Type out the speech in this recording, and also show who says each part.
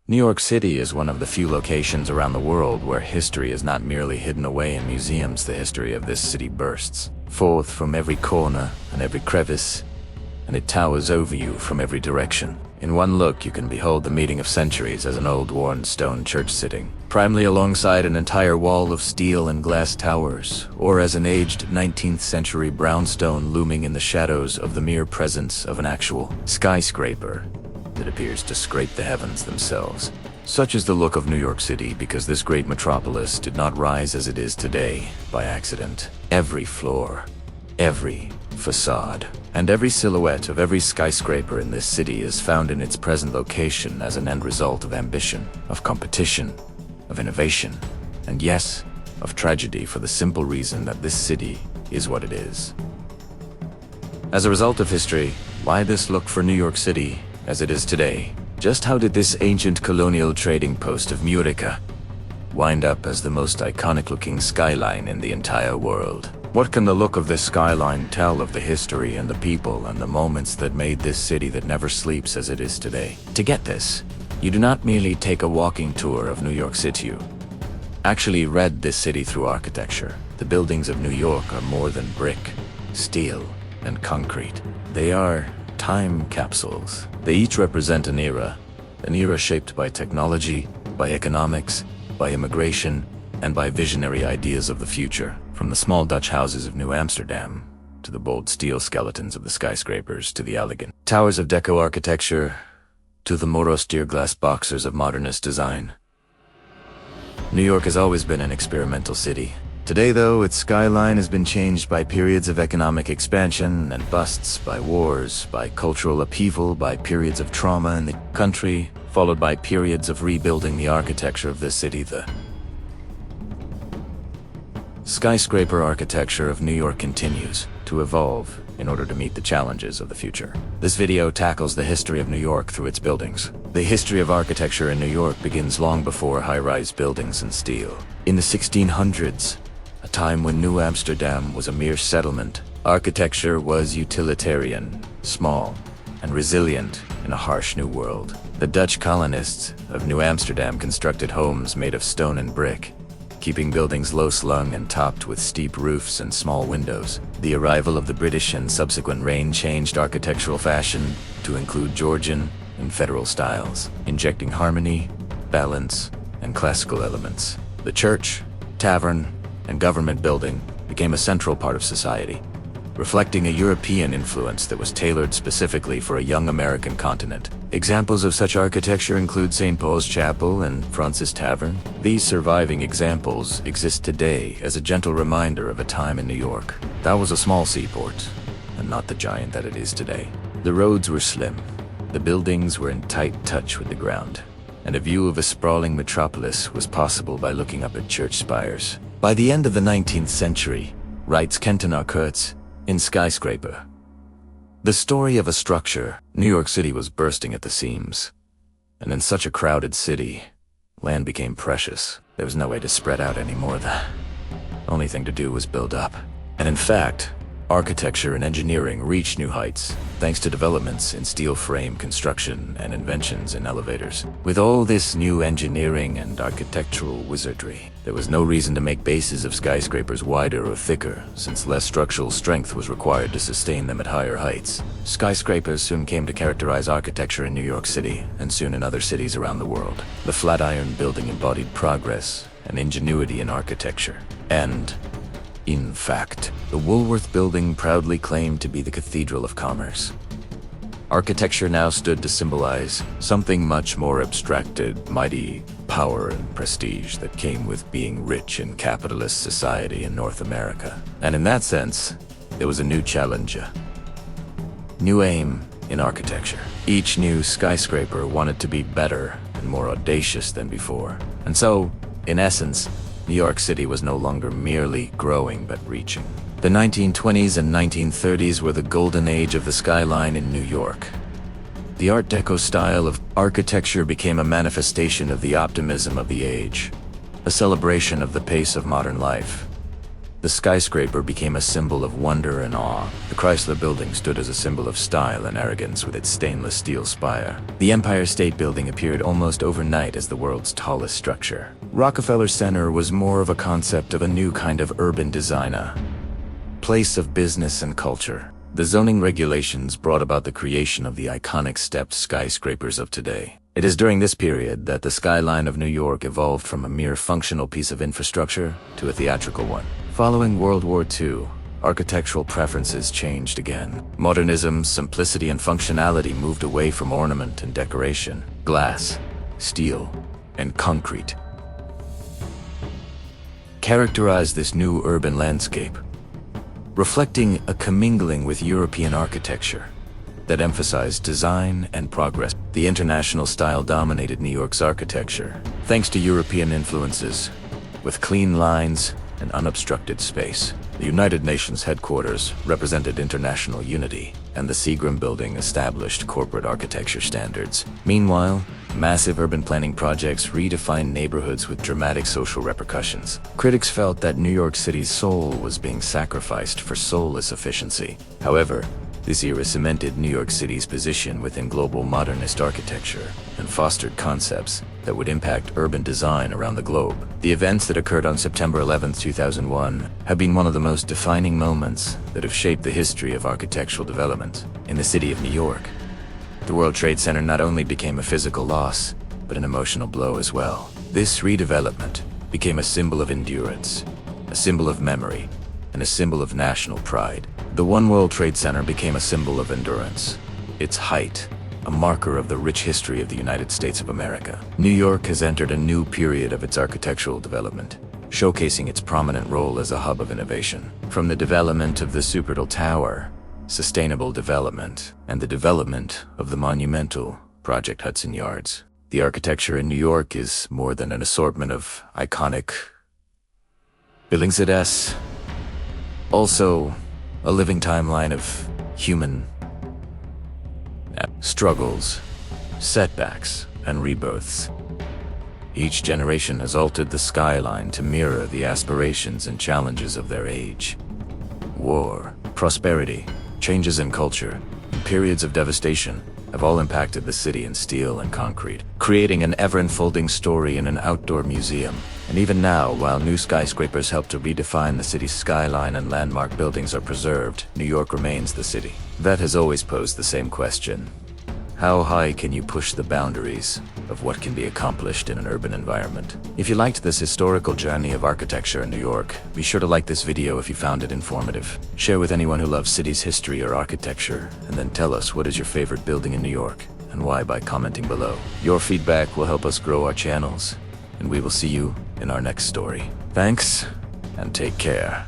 Speaker 1: New York City is one of the few locations around the world where history is not merely hidden away in museums. The history of this city bursts forth from every corner and every crevice, and it towers over you from every direction. In one look, you can behold the meeting of centuries as an old worn stone church sitting primely alongside an entire wall of steel and glass towers, or as an aged 19th century brownstone looming in the shadows of the mere presence of an actual skyscraper that appears to scrape the heavens themselves. Such is the look of New York City because this great metropolis did not rise as it is today by accident. Every floor, every facade, and every silhouette of every skyscraper in this city is found in its present location as an end result of ambition, of competition, of innovation, and yes, of tragedy, for the simple reason that this city is what it is. As a result of history, why this look for New York City as it is today? Just how did this ancient colonial trading post of Murica wind up as the most iconic-looking skyline in the entire world? What can the look of this skyline tell of the history and the people and the moments that made this city that never sleeps as it is today? To get this, you do not merely take a walking tour of New York City. You actually read this city through architecture. The buildings of New York are more than brick, steel, and concrete. They are time capsules. They each represent an era shaped by technology, by economics, by immigration, and by visionary ideas of the future. From the small Dutch houses of New Amsterdam, to the bold steel skeletons of the skyscrapers, to the elegant towers of Deco architecture, to the more austere glass boxers of modernist design. New York has always been an experimental city. Today, though, its skyline has been changed by periods of economic expansion and busts, by wars, by cultural upheaval, by periods of trauma in the country, followed by periods of rebuilding the architecture of this city. The skyscraper architecture of New York continues to evolve in order to meet the challenges of the future. This video tackles the history of New York through its buildings. The history of architecture in New York begins long before high-rise buildings and steel. In the 1600s, a time when New Amsterdam was a mere settlement, architecture was utilitarian, small, and resilient in a harsh new world. The Dutch colonists of New Amsterdam constructed homes made of stone and brick, keeping buildings low-slung and topped with steep roofs and small windows. The arrival of the British and subsequent reign changed architectural fashion to include Georgian and federal styles, injecting harmony, balance, and classical elements. The church, tavern, and government building became a central part of society, reflecting a European influence that was tailored specifically for a young American continent. Examples of such architecture include St. Paul's Chapel and Francis Tavern. These surviving examples exist today as a gentle reminder of a time in New York that was a small seaport, and not the giant that it is today. The roads were slim, the buildings were in tight touch with the ground, and a view of a sprawling metropolis was possible by looking up at church spires. By the end of the 19th century, writes Kenton Kurtz in Skyscraper, the story of a structure, New York City was bursting at the seams. And in such a crowded city, land became precious. There was no way to spread out anymore. The only thing to do was build up. And in fact, architecture and engineering reached new heights, thanks to developments in steel frame construction and inventions in elevators. With all this new engineering and architectural wizardry, there was no reason to make bases of skyscrapers wider or thicker, since less structural strength was required to sustain them at higher heights. Skyscrapers soon came to characterize architecture in New York City, and soon in other cities around the world. The Flatiron Building embodied progress and ingenuity in architecture. And in fact, the Woolworth Building proudly claimed to be the Cathedral of Commerce. Architecture now stood to symbolize something much more abstracted, mighty power and prestige that came with being rich in capitalist society in North America. And in that sense, there was a new challenge, a new aim in architecture. Each new skyscraper wanted to be better and more audacious than before. And so, in essence, New York City was no longer merely growing but reaching. The 1920s and 1930s were the golden age of the skyline in New York. The Art Deco style of architecture became a manifestation of the optimism of the age, a celebration of the pace of modern life. The skyscraper became a symbol of wonder and awe, the Chrysler Building stood as a symbol of style and arrogance with its stainless steel spire. The Empire State Building appeared almost overnight as the world's tallest structure. Rockefeller Center was more of a concept of a new kind of urban design, a place of business and culture. The zoning regulations brought about the creation of the iconic stepped skyscrapers of today. It is during this period that the skyline of New York evolved from a mere functional piece of infrastructure to a theatrical one. Following World War II, architectural preferences changed again. Modernism, simplicity, and functionality moved away from ornament and decoration. Glass, steel, and concrete characterized this new urban landscape, reflecting a commingling with European architecture that emphasized design and progress. The international style dominated New York's architecture, thanks to European influences, with clean lines and unobstructed space. The United Nations headquarters represented international unity, and the Seagram Building established corporate architecture standards. Meanwhile, massive urban planning projects redefined neighborhoods with dramatic social repercussions. Critics felt that New York City's soul was being sacrificed for soulless efficiency. However, this era cemented New York City's position within global modernist architecture and fostered concepts that would impact urban design around the globe. The events that occurred on September 11, 2001 have been one of the most defining moments that have shaped the history of architectural development in the city of New York. The World Trade Center not only became a physical loss, but an emotional blow as well. This redevelopment became a symbol of endurance, a symbol of memory, and a symbol of national pride. The One World Trade Center became a symbol of endurance, its height a marker of the rich history of the United States of America. New York has entered a new period of its architectural development, showcasing its prominent role as a hub of innovation. From the development of the Supertall Tower, sustainable development, and the development of the monumental Project Hudson Yards, the architecture in New York is more than an assortment of iconic buildings. It is also a living timeline of human struggles, setbacks, and rebirths. Each generation has altered the skyline to mirror the aspirations and challenges of their age. War, prosperity, changes in culture, and periods of devastation have all impacted the city in steel and concrete, creating an ever-unfolding story in an outdoor museum. And even now, while new skyscrapers help to redefine the city's skyline and landmark buildings are preserved, New York remains the city that has always posed the same question. How high can you push the boundaries of what can be accomplished in an urban environment? If you liked this historical journey of architecture in New York, be sure to like this video if you found it informative. Share with anyone who loves city's history or architecture, and then tell us what is your favorite building in New York and why by commenting below. Your feedback will help us grow our channels, and we will see you in our next story. Thanks, and take care.